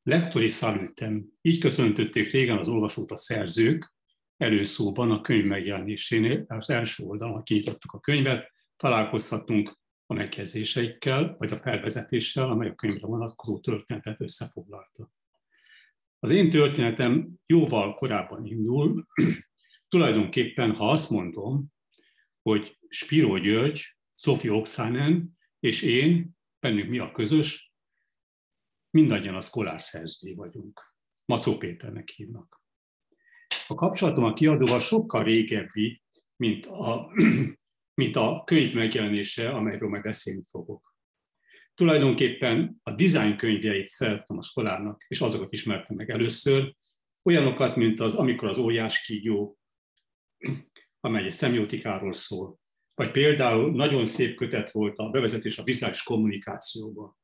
Lektori salütem. Így köszöntötték régen az olvasót a szerzők, előszóban a könyv megjelenésénél, az első oldalon, ha kinyitottuk a könyvet, találkozhatunk a megjegyzéseikkel, vagy a felvezetéssel, amely a könyvre vonatkozó történetet összefoglalta. Az én történetem jóval korábban indul, tulajdonképpen, ha azt mondom, hogy Spiró György, Sophie Oksanen és én, bennünk mi a közös, mindannyian a Szkolár szerzői vagyunk. Macó Péternek hívnak. A kapcsolatom a kiadóval sokkal régebbi, mint a könyv megjelenése, amelyről majd beszélni fogok. Tulajdonképpen a design könyvjeit szerettem a Szkolárnak, és azokat ismertem meg először, olyanokat, mint az Amikor az óriás kígyó, amely egy szemiotikáról szól. Vagy például nagyon szép kötet volt a bevezetés a vizuális kommunikációba.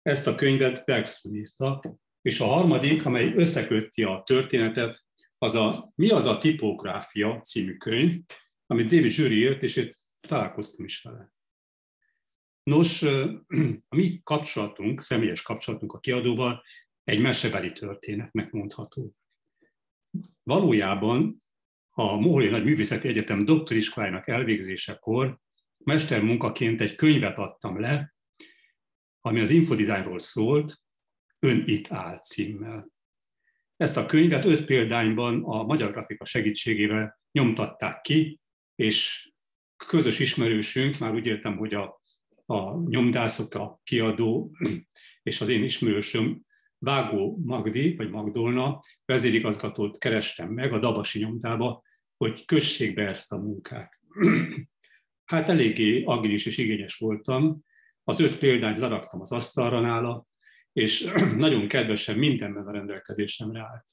Ezt a könyvet Bergström írta, és a harmadik, amely összekötti a történetet, az a Mi az a tipográfia című könyv, amit David Jury írt, és én találkoztam is vele. Nos, a mi kapcsolatunk, személyes kapcsolatunk a kiadóval egy mesebeli történetnek mondható. Valójában a Moholy Nagy Művészeti Egyetem doktoriskolájának elvégzésekor mestermunkaként egy könyvet adtam le, ami az infodesignról szólt, Ön itt áll címmel. Ezt a könyvet 5 példányban a Magyar Grafika segítségével nyomtatták ki, és közös ismerősünk, már úgy értem, hogy a nyomdászok, a kiadó és az én ismerősöm, Vágó Magdi, vagy Magdolna vezérigazgatót kerestem meg a Dabasi nyomdába, hogy kössék be ezt a munkát. Hát eléggé agilis és igényes voltam, az 5 példányt leraktam az asztalra nála, és nagyon kedvesen mindenben a rendelkezésemre állt.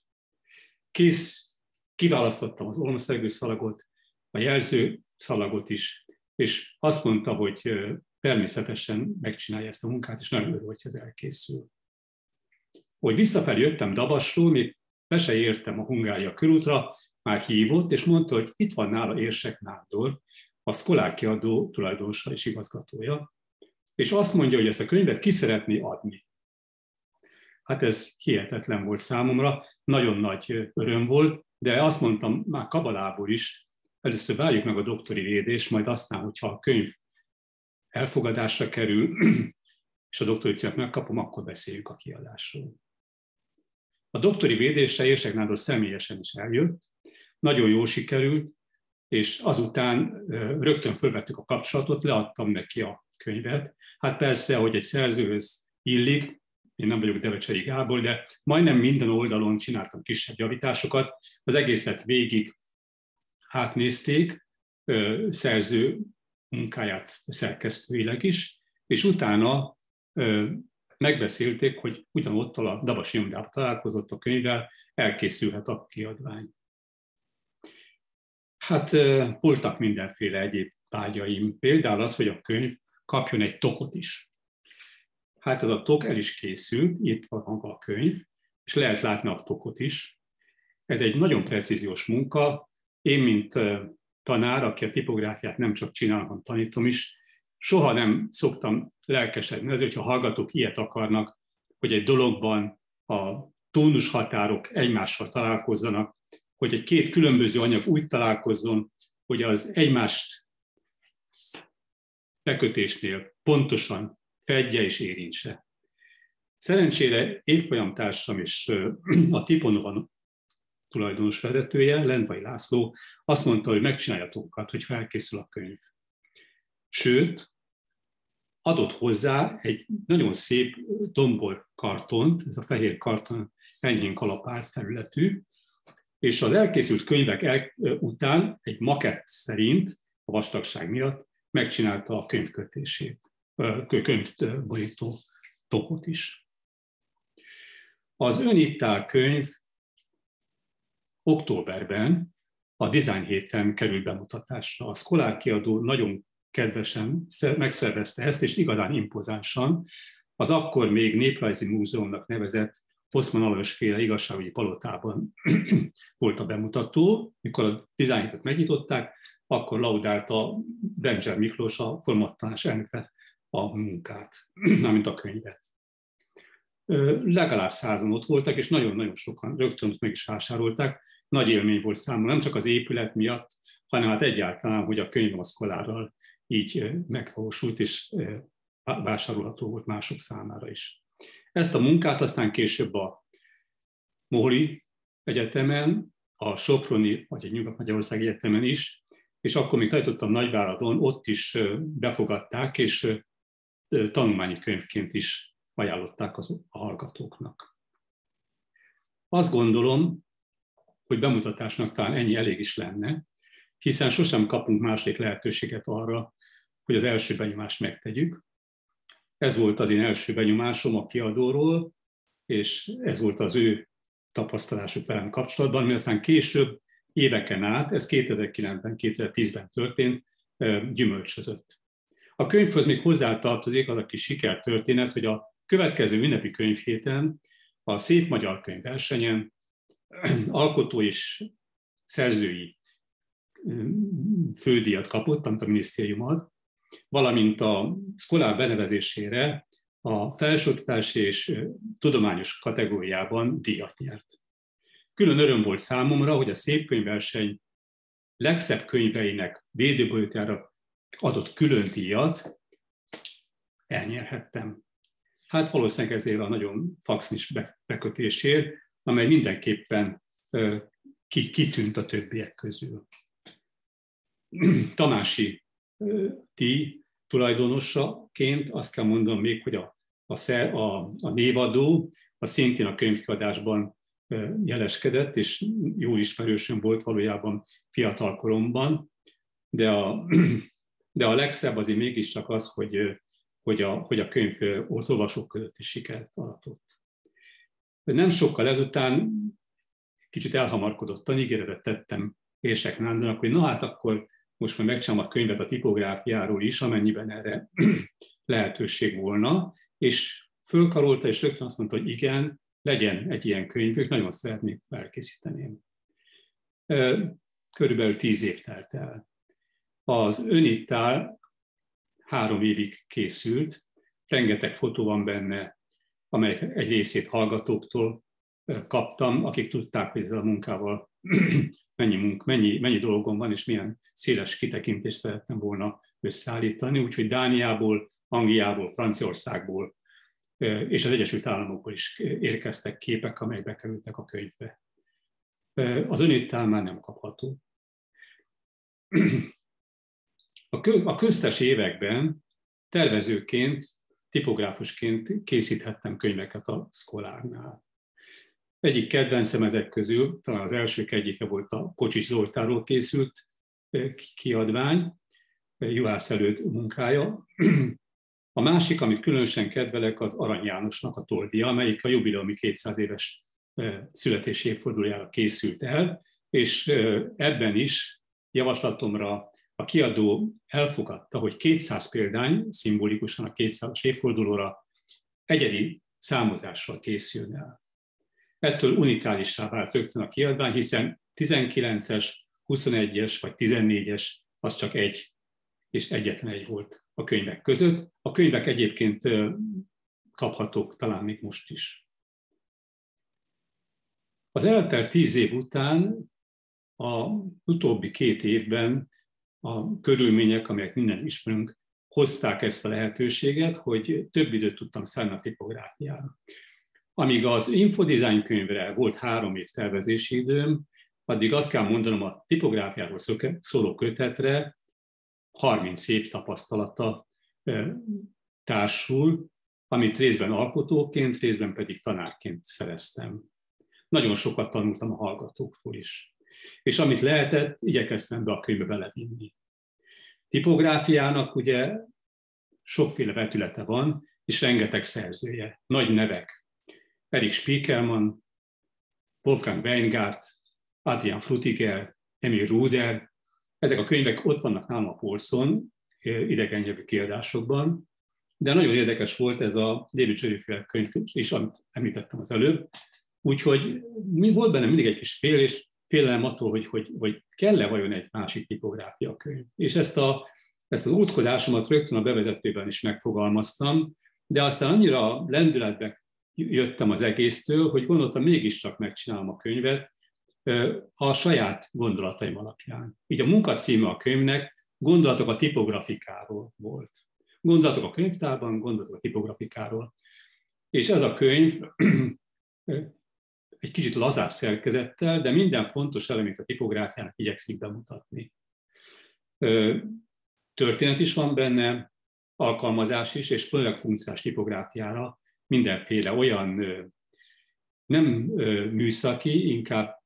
Kiválasztottam az olmaszegő szalagot, a jelző szalagot is, és azt mondta, hogy természetesen megcsinálja ezt a munkát, és nagyon örül, hogy ez elkészül. Hogy visszafelé jöttem Dabasról, még be se értem a Hungária körútra, már hívott, és mondta, hogy itt van nála Érsek Nándor, a Szkolár kiadó tulajdonosa és igazgatója, és azt mondja, hogy ezt a könyvet ki szeretné adni. Hát ez hihetetlen volt számomra, nagyon nagy öröm volt, de azt mondtam már kabalából is, először várjuk meg a doktori védést, majd aztán, hogyha a könyv elfogadásra kerül, és a doktori címet megkapom, akkor beszéljük a kiadásról. A doktori védésre Érsek Nándor személyesen is eljött, nagyon jól sikerült, és azután rögtön fölvettük a kapcsolatot, leadtam neki a könyvet. Hát persze, hogy egy szerzőhöz illik, én nem vagyok Devecseri Gábor, de majdnem minden oldalon csináltam kisebb javításokat, az egészet végig átnézték, szerző munkáját szerkesztőileg is, és utána megbeszélték, hogy ugyanott a Dabasi nyomdában találkozott a könyvvel, elkészülhet a kiadvány. Hát voltak mindenféle egyéb vágyaim, például az, hogy a könyv kapjon egy tokot is. Hát ez a tok el is készült, itt van maga a könyv, és lehet látni a tokot is. Ez egy nagyon precíziós munka. Én, mint tanár, aki a tipográfiát nem csak csinálom, hanem tanítom is, soha nem szoktam lelkesedni azért, hogyha hallgatók ilyet akarnak, hogy egy dologban a tónushatárok egymással találkozzanak, hogy egy 2 különböző anyag úgy találkozzon, hogy az egymást bekötésnél pontosan fedje és érintse. Szerencsére évfolyamtársam és a Tiponova tulajdonos vezetője, Lendvai László azt mondta, hogy megcsinálja tokokat, hogy elkészül a könyv. Sőt, adott hozzá egy nagyon szép dombor kartont, ez a fehér karton enyhén kalapált területű, és az elkészült könyvek után egy makett szerint, a vastagság miatt megcsinálta a könyvkötését, könyvborító tokot is. Az Ön itt áll könyv októberben a Design héten került bemutatásra. A Szkolár kiadó nagyon kedvesen megszervezte ezt, és igazán impozánsan. Az akkor még Néprajzi Múzeumnak nevezett Foszman Alajos-féle igazságügyi palotában volt a bemutató. Mikor a Design hétet megnyitották, akkor laudálta Bencser Miklós, a folyamattanás elnöke a munkát, mármint a könyvet. legalább 100-an ott voltak, és nagyon-nagyon sokan rögtön meg is vásárolták. Nagy élmény volt számomra, nem csak az épület miatt, hanem hát egyáltalán, hogy a könyv a Szkolárral így megvalósult, és vásárolható volt mások számára is. Ezt a munkát aztán később a Móri Egyetemen, a Soproni, vagy a Nyugat-Magyarország Egyetemen is, és akkor még tanítottam Nagyváradon, ott is befogadták, és tanulmányi könyvként is ajánlották a hallgatóknak. Azt gondolom, hogy bemutatásnak talán ennyi elég is lenne, hiszen sosem kapunk második lehetőséget arra, hogy az első benyomást megtegyük. Ez volt az én első benyomásom a kiadóról, és ez volt az ő tapasztalásuk velem kapcsolatban, mert aztán később, éveken át, ez 2009-ben, 2010-ben történt, gyümölcsözött. A könyvhöz még hozzátartozik az a kis sikertörténet, hogy a következő ünnepi könyvhéten a Szép Magyar Könyvversenyen alkotó és szerzői fődíjat kapott, amit a minisztérium ad, valamint a Szkolár benevezésére a felsőoktatási és tudományos kategóriában díjat nyert. Külön öröm volt számomra, hogy a Szép Könyvverseny legszebb könyveinek védőborítára adott külön díjat elnyerhettem. Hát valószínűleg ezért a nagyon faxnis bekötésért, amely mindenképpen kitűnt a többiek közül. Tamási díj tulajdonosaként azt kell mondanom még, hogy a névadó a szintén a könyvkiadásban jeleskedett, és jó ismerősöm volt valójában fiatal koromban, de a legszebb azért mégiscsak az, hogy a könyv az olvasók között is sikert aratott. Nem sokkal ezután kicsit elhamarkodottan ígéretet tettem Érsek Nándornak, hogy na hát akkor most már megcsinálom a könyvet a tipográfiáról is, amennyiben erre lehetőség volna, és fölkarolta, és rögtön azt mondta, hogy igen, legyen egy ilyen könyvük, nagyon szeretnék elkészíteni. Körülbelül 10 év telt el. Az Önittál 3 évig készült, rengeteg fotó van benne, amelyek egy részét hallgatóktól kaptam, akik tudták, hogy ezzel a munkával mennyi dolgom van, és milyen széles kitekintést szerettem volna összeállítani. Úgyhogy Dániából, Angliából, Franciaországból és az Egyesült Államokból is érkeztek képek, amelyek bekerültek a könyvbe. Az Önittál már nem kapható. A köztes években tervezőként, tipográfusként készíthettem könyveket a Szkolárnál. Egyik kedvencem ezek közül, talán az elsők egyike volt a Kocsis Zoltánról készült kiadvány, Juhász Előd munkája. A másik, amit különösen kedvelek, az Arany Jánosnak a Toldia, amelyik a jubileumi 200 éves születési évfordulójára készült el, és ebben is javaslatomra a kiadó elfogadta, hogy 200 példány, szimbolikusan a 200-as évfordulóra egyedi számozással készüljön el. Ettől unikálissá vált rögtön a kiadvány, hiszen 19-es, 21-es vagy 14-es az csak egy, és egyetlen egy volt a könyvek között. A könyvek egyébként kaphatók talán még most is. Az eltelt 10 év után az utóbbi 2 évben a körülmények, amelyek minden ismerünk, hozták ezt a lehetőséget, hogy több időt tudtam szállni a tipográfiára. Amíg az infodesign könyvre volt 3 év tervezési időm, addig azt kell mondanom, a tipográfiáról szóló kötetre 30 év tapasztalata társul, amit részben alkotóként, részben pedig tanárként szereztem. Nagyon sokat tanultam a hallgatóktól is. És amit lehetett, igyekeztem be a könyvbe belevinni. Tipográfiának ugye sokféle vetülete van, és rengeteg szerzője, nagy nevek. Erik Spiekermann, Wolfgang Weingart, Adrian Frutiger, Emil Ruder. Ezek a könyvek ott vannak nálam a polcon, idegen nyelvű kiadásokban, de nagyon érdekes volt ez a David Sherry-féle könyv is, amit említettem az előbb. Úgyhogy volt benne mindig egy kis félelem attól, hogy kell-e vajon egy másik tipográfia könyv. És ezt az óckodásomat rögtön a bevezetőben is megfogalmaztam, de aztán annyira lendületbe jöttem az egésztől, hogy gondoltam, mégiscsak megcsinálom a könyvet a saját gondolataim alapján. Így a munkacíme a könyvnek gondolatok a tipografikáról volt. Gondolatok a könyvtárban, gondolatok a tipografikáról. És ez a könyv egy kicsit lazább szerkezettel, de minden fontos elemét a tipográfiának igyekszik bemutatni. Történet is van benne, alkalmazás is, és főleg funkciós tipográfiára mindenféle olyan nem műszaki, inkább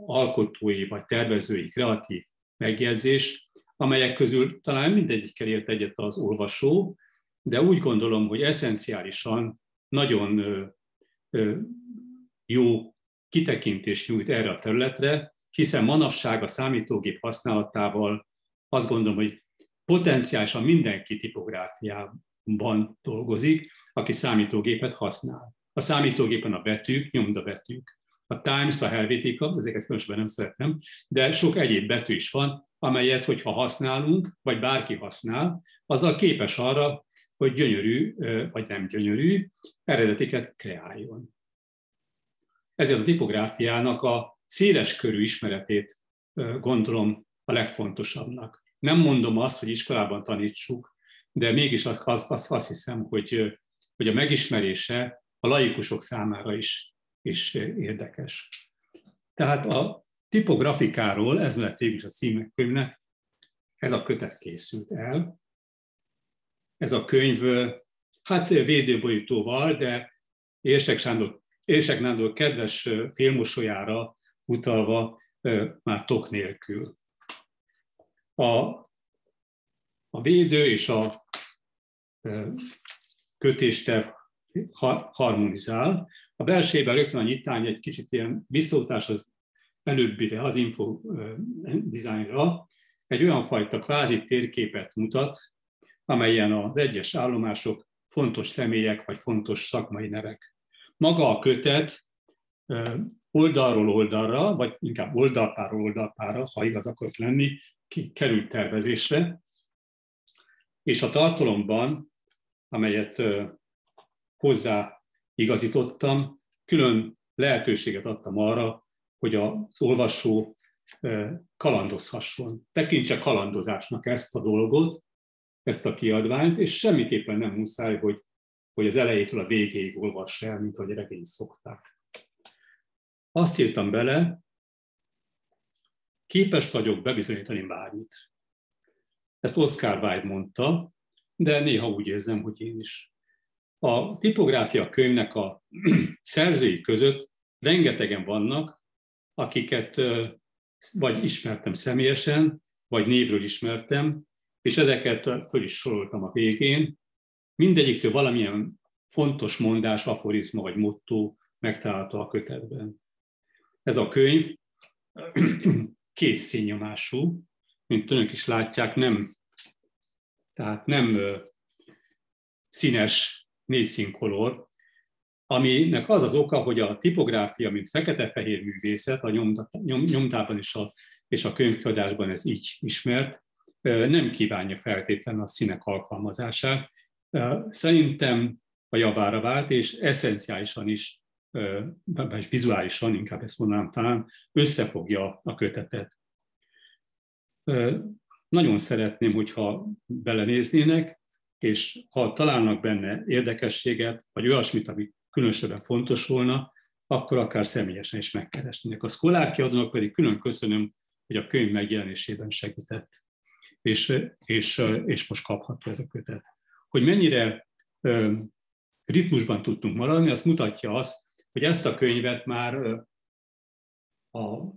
alkotói vagy tervezői, kreatív megjegyzés, amelyek közül talán mindegyikkel ért egyet az olvasó, de úgy gondolom, hogy eszenciálisan nagyon jó kitekintés nyújt erre a területre, hiszen manapság a számítógép használatával azt gondolom, hogy potenciálisan mindenki tipográfiában dolgozik, aki számítógépet használ. A számítógépen a betűk, nyomdabetűk, a Times, a Helvetica, ezeket különösen nem szeretem, de sok egyéb betű is van, amelyet, hogyha használunk, vagy bárki használ, azzal képes arra, hogy gyönyörű, vagy nem gyönyörű eredetiket kreáljon. Ezért a tipográfiának a széles körű ismeretét gondolom a legfontosabbnak. Nem mondom azt, hogy iskolában tanítsuk, de mégis azt hiszem, hogy a megismerése a laikusok számára is érdekes. Tehát a tipografikáról, ez lett végül is a címe könyvnek, ez a kötet készült el. Ez a könyv, hát védőborítóval, de Érsek Nándor kedves félmosolyára utalva már tok nélkül. A védő és a kötésterv harmonizál. A belsejében rögtön a nyitány egy kicsit ilyen visszautás az előbbire, az info dizájnra, egy olyan fajta kvázi térképet mutat, amelyen az egyes állomások fontos személyek vagy fontos szakmai nevek. Maga a kötet oldalról oldalra, vagy inkább oldalpáról oldalpára, ha igaz akarok lenni, került tervezésre, és a tartalomban, amelyet hozzá igazítottam, külön lehetőséget adtam arra, hogy az olvasó kalandozhasson. Tekintse kalandozásnak ezt a dolgot, ezt a kiadványt, és semmiképpen nem muszáj, hogy az elejétől a végéig olvass el, mint ahogy regényt szokták. Azt írtam bele, képes vagyok bebizonyítani bármit. Ezt Oscar Wilde mondta, de néha úgy érzem, hogy én is. A tipográfia könyvnek a szerzői között rengetegen vannak, akiket vagy ismertem személyesen, vagy névről ismertem, és ezeket föl is soroltam a végén. Mindegyiktől valamilyen fontos mondás, aforizma vagy motto megtalálható a kötetben. Ez a könyv két színnyomású, mint önök is látják, tehát nem színes négyszínkolor, aminek az az oka, hogy a tipográfia, mint fekete-fehér művészet, a nyomtában és a könyvkiadásban ez így ismert, nem kívánja feltétlenül a színek alkalmazását. Szerintem a javára vált, és eszenciálisan is, vagy vizuálisan, inkább ezt mondanám talán, összefogja a kötetet. Nagyon szeretném, hogyha belenéznének, és ha találnak benne érdekességet, vagy olyasmit, ami különösebben fontos volna, akkor akár személyesen is megkeresnének. A Szkolár kiadónak pedig külön köszönöm, hogy a könyv megjelenésében segített, és most kapható ez a kötet. Hogy mennyire ritmusban tudtunk maradni, azt mutatja azt, hogy ezt a könyvet már a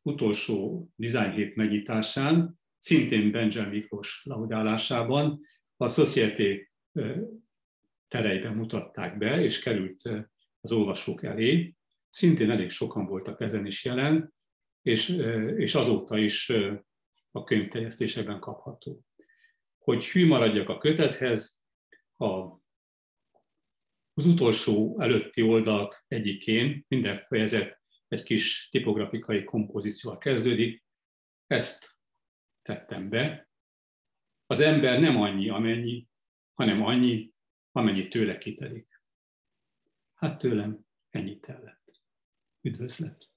utolsó Design Hét megnyitásán, szintén Benjamin Miklós laudálásában a Société tereiben mutatták be, és került az olvasók elé. Szintén elég sokan voltak ezen is jelen, és azóta is a könyvterjesztésekben kapható. Hogy hű maradjak a kötethez, az utolsó előtti oldalak egyikén minden fejezet egy kis tipografikai kompozícióval kezdődik. Ezt tettem be. Az ember nem annyi, amennyi, hanem annyi, amennyi tőle kitelik. Hát tőlem ennyit tellett. Üdvözlet!